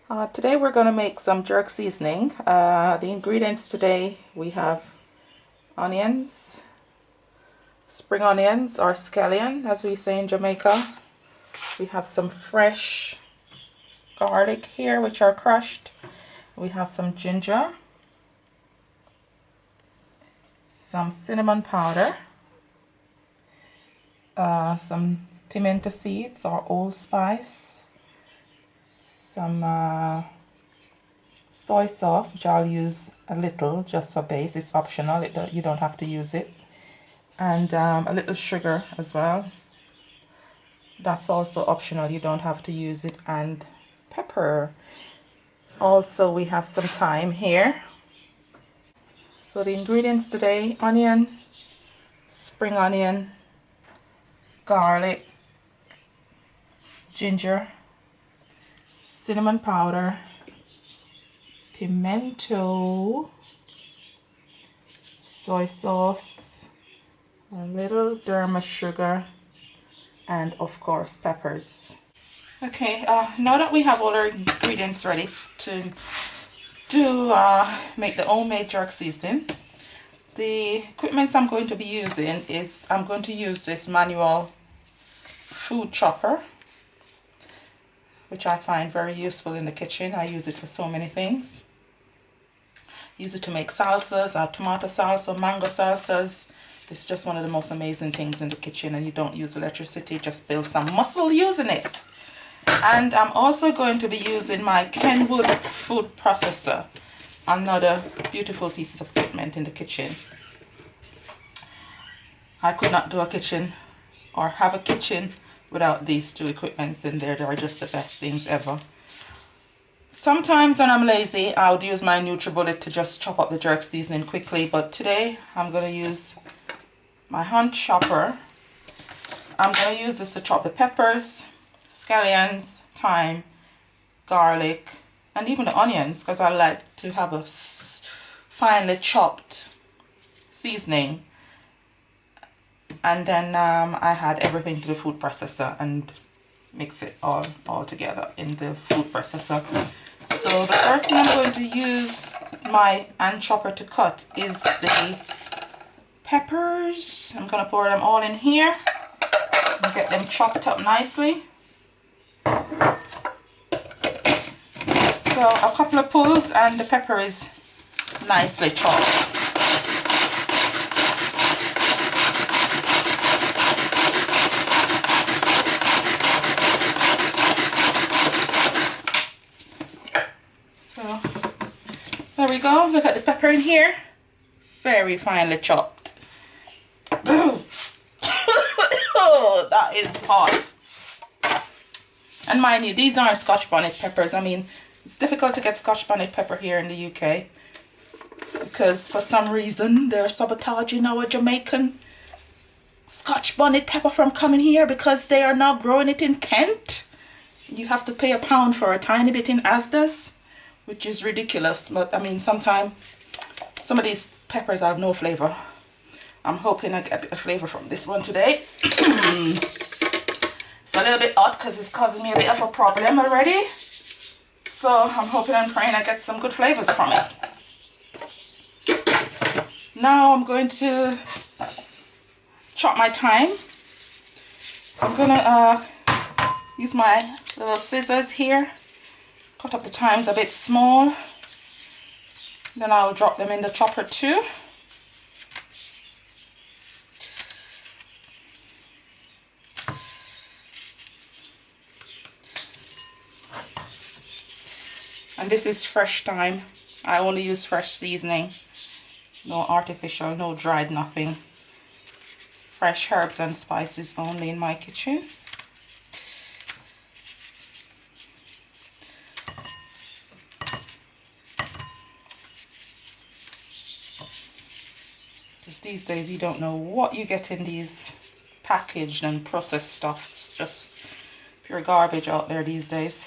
Today we're going to make some jerk seasoning. The ingredients today, we have onions, spring onions or scallion as we say in Jamaica. We have some fresh garlic here which are crushed. We have some ginger, some cinnamon powder, some pimento seeds or allspice, some soy sauce, which I'll use a little just for base. It's optional, you don't have to use it, and a little sugar as well. That's also optional, you don't have to use it, and pepper. Also we have some thyme here. So the ingredients today: onion, spring onion, garlic, ginger, cinnamon powder, pimento, soy sauce, a little derma sugar, and of course peppers. Okay, now that we have all our ingredients ready to make the homemade jerk seasoning, the equipment I'm going to be using is, I'm going to use this manual food chopper, which I find very useful in the kitchen. I use it for so many things. Use it to make salsas, tomato salsa, mango salsas. It's just one of the most amazing things in the kitchen, and you don't use electricity, just build some muscle using it. And I'm also going to be using my Kenwood food processor, another beautiful piece of equipment in the kitchen. I could not do a kitchen or have a kitchen without these two equipments in there. They are just the best things ever. Sometimes when I'm lazy, I would use my NutriBullet to just chop up the jerk seasoning quickly, but today I'm going to use my hand chopper. I'm going to use this to chop the peppers, scallions, thyme, garlic, and even the onions, because I like to have a finely chopped seasoning. And then I add everything to the food processor and mix it all together in the food processor. So the first thing I'm going to use my hand chopper to cut is the peppers. I'm going to pour them all in here and get them chopped up nicely. So a couple of pulls and the pepper is nicely chopped. So there we go, look at the pepper in here, very finely chopped. Oh, that is hot. And mind you, these aren't Scotch bonnet peppers. I mean, it's difficult to get Scotch bonnet pepper here in the UK because for some reason they're sabotaging our Jamaican Scotch bonnet pepper from coming here because they are now growing it in Kent. You have to pay £1 for a tiny bit in Asda's, which is ridiculous. But I mean, sometimes some of these peppers have no flavor. I'm hoping I get a bit of flavor from this one today. It's a little bit hot because it's causing me a bit of a problem already. So I'm hoping and praying I get some good flavors from it. Now I'm going to chop my thyme. So I'm gonna use my little scissors here, cut up the thymes a bit small. Then I'll drop them in the chopper too. And this is fresh thyme. I only use fresh seasoning. No artificial, no dried, nothing. Fresh herbs and spices only in my kitchen. Because these days you don't know what you get in these packaged and processed stuff. It's just pure garbage out there these days.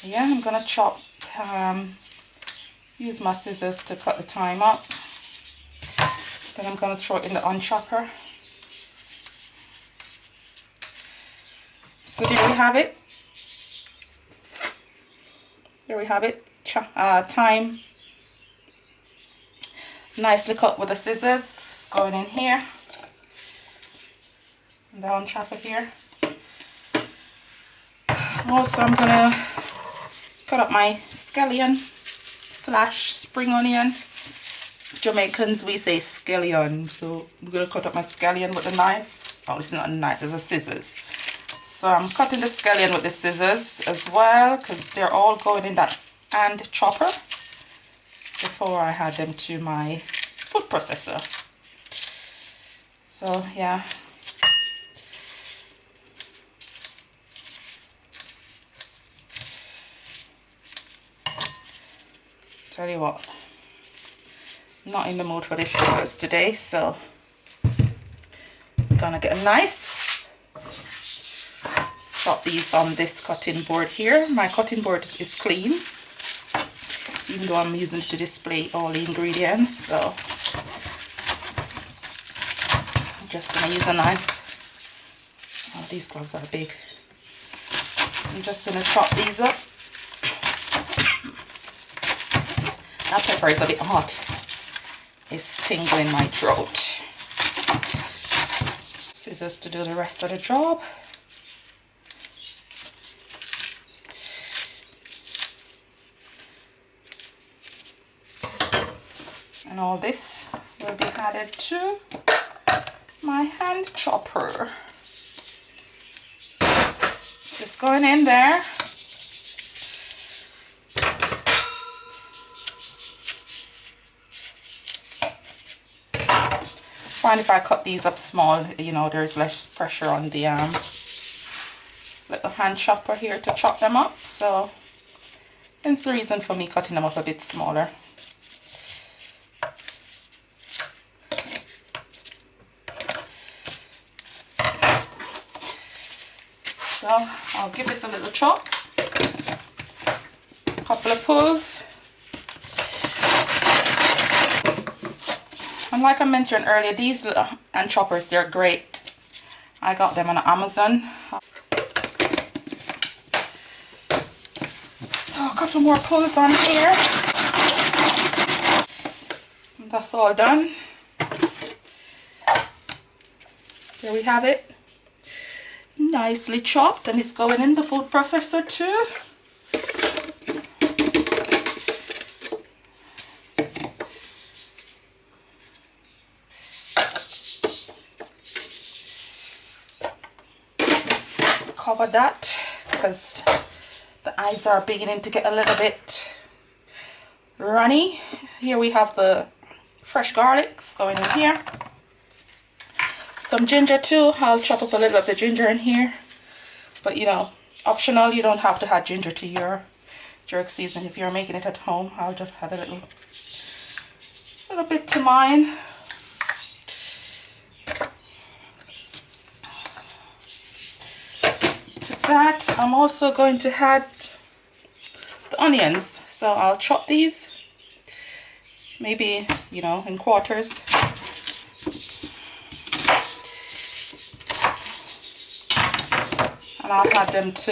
Yeah, I'm gonna chop, use my scissors to cut the thyme up. Then I'm gonna throw it in the unchopper. So there we have it. There we have it. Thyme. Nicely cut with the scissors. It's going in here. Down chopper here. Also, I'm gonna cut up my scallion slash spring onion. Jamaicans, we say scallion, so I'm gonna cut up my scallion with a knife. Oh, it's not a knife, it's a scissors. So I'm cutting the scallion with the scissors as well, because they're all going in that hand chopper before I add them to my food processor. So yeah. Tell you what, I'm not in the mood for these scissors today, so I'm gonna get a knife. Chop these on this cutting board here. My cutting board is clean, even though I'm using it to display all the ingredients, so I'm just gonna use a knife. Oh, these gloves are big. So I'm just gonna chop these up. That pepper is a bit hot. It's tingling my throat. Scissors to do the rest of the job. And all this will be added to my hand chopper. So it's going in there. Find if I cut these up small, you know, there's less pressure on the little hand chopper here to chop them up. So hence the reason for me cutting them up a bit smaller. So I'll give this a little chop, a couple of pulls. And like I mentioned earlier, these little hand choppers, they're great. I got them on Amazon. So a couple more pulls on here. And that's all done. There we have it. Nicely chopped, and it's going in the food processor too. Cover that because the eyes are beginning to get a little bit runny. Here we have the fresh garlics going in here. Some ginger too. I'll chop up a little of the ginger in here, but you know, optional. You don't have to add ginger to your jerk season if you're making it at home. I'll just add a little bit to mine. That I'm also going to add the onions, so I'll chop these maybe, you know, in quarters. And I'll add them to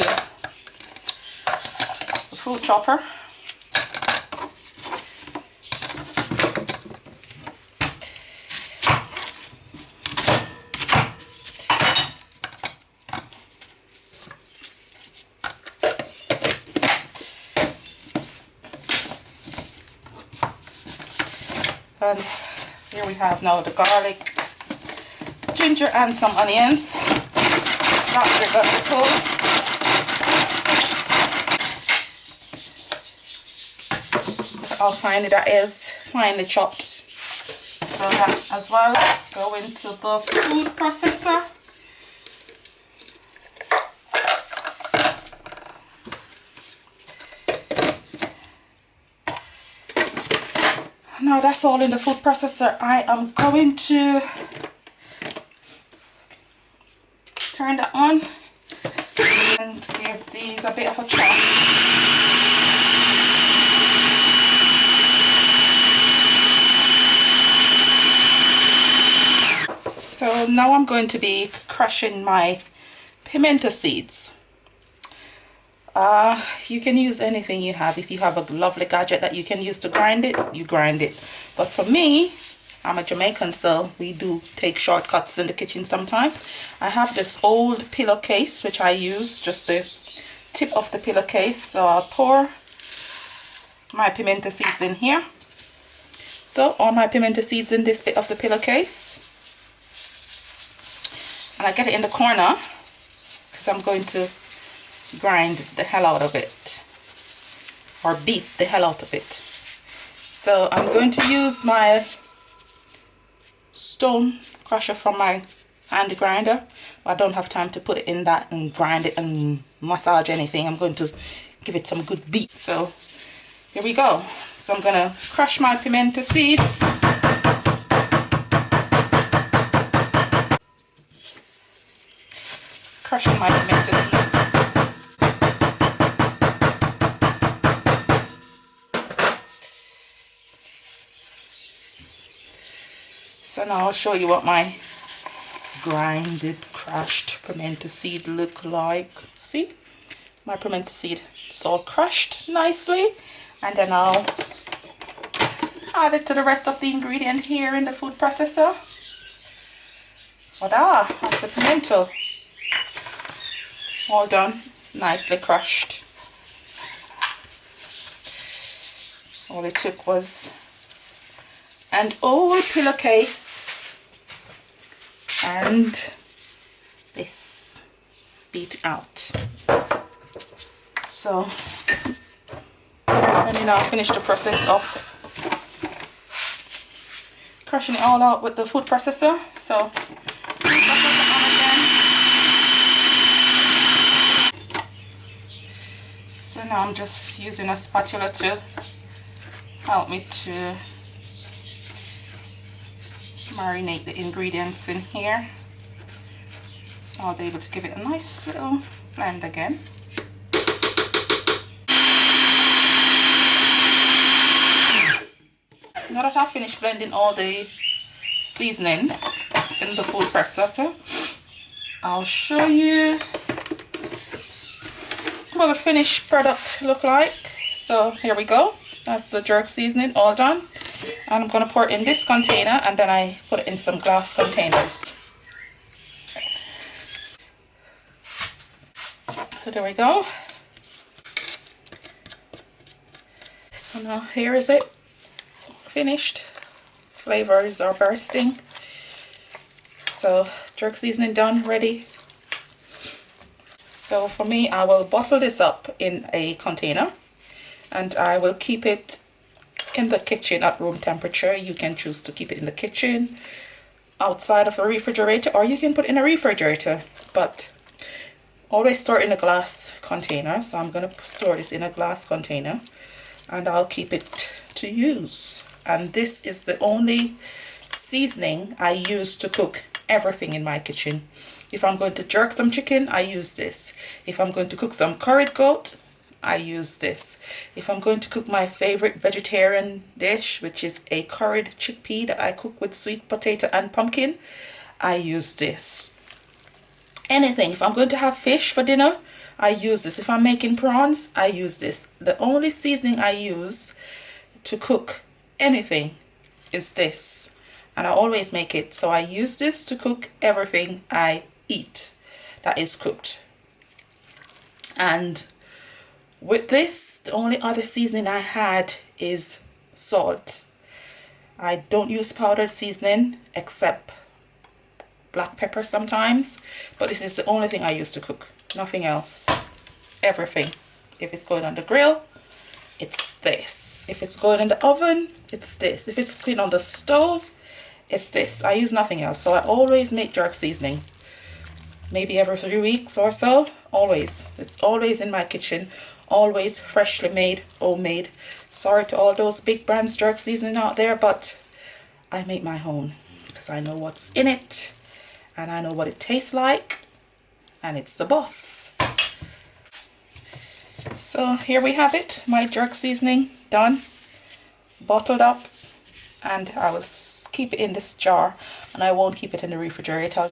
the food chopper. And here we have now the garlic, ginger, and some onions. Not forget the cloves. How finely that is, finely chopped. So that as well go into the food processor. Now that's all in the food processor. I am going to turn that on and give these a bit of a chop. So now I'm going to be crushing my pimento seeds. You can use anything you have. If you have a lovely gadget that you can use to grind it, you grind it. But for me, I'm a Jamaican, so we do take shortcuts in the kitchen sometimes. I have this old pillowcase which I use, just the tip of the pillowcase. So I'll pour my pimento seeds in here. So all my pimento seeds in this bit of the pillowcase. And I get it in the corner because I'm going to grind the hell out of it, or beat the hell out of it. So I'm going to use my stone crusher from my hand grinder. I don't have time to put it in that and grind it and massage anything. I'm going to give it some good beat. So here we go. So I'm going to crush my pimento seeds. Crushing my pimento seeds. So now I'll show you what my grinded, crushed pimento seed look like. See? My pimento seed, it's all crushed nicely. And then I'll add it to the rest of the ingredient here in the food processor. Voila, that's the pimento. All done, nicely crushed. All it took was an old pillowcase and this beat out. So let me now finish the process of crushing it all out with the food processor. So now I'm just using a spatula to help me to marinate the ingredients in here, so I'll be able to give it a nice little blend again. Now that I've finished blending all the seasoning in the food processor, I'll show you what the finished product look like. So here we go. That's the jerk seasoning all done. And I'm going to pour it in this container, and then I put it in some glass containers. So there we go. So now here is it, finished. Flavors are bursting. So jerk seasoning done, ready. So for me, I will bottle this up in a container and I will keep it in the kitchen at room temperature. You can choose to keep it in the kitchen, outside of the refrigerator, or you can put it in a refrigerator, but always store it in a glass container. So I'm going to store this in a glass container and I'll keep it to use. And this is the only seasoning I use to cook everything in my kitchen. If I'm going to jerk some chicken, I use this. If I'm going to cook some curried goat, I use this. If I'm going to cook my favorite vegetarian dish, which is a curried chickpea that I cook with sweet potato and pumpkin, I use this. Anything. If I'm going to have fish for dinner, I use this. If I'm making prawns, I use this. The only seasoning I use to cook anything is this. And I always make it. So I use this to cook everything I eat that is cooked. And with this, the only other seasoning I had is salt. I don't use powdered seasoning except black pepper sometimes, but this is the only thing I use to cook. Nothing else. Everything. If it's going on the grill, it's this. If it's going in the oven, it's this. If it's cooking on the stove, it's this. I use nothing else. So I always make jerk seasoning. Maybe every 3 weeks or so. Always. It's always in my kitchen. Always freshly made, homemade. Sorry to all those big brands jerk seasoning out there, but I make my own because I know what's in it and I know what it tastes like, and it's the boss. So here we have it, my jerk seasoning done, bottled up, and I will keep it in this jar and I won't keep it in the refrigerator.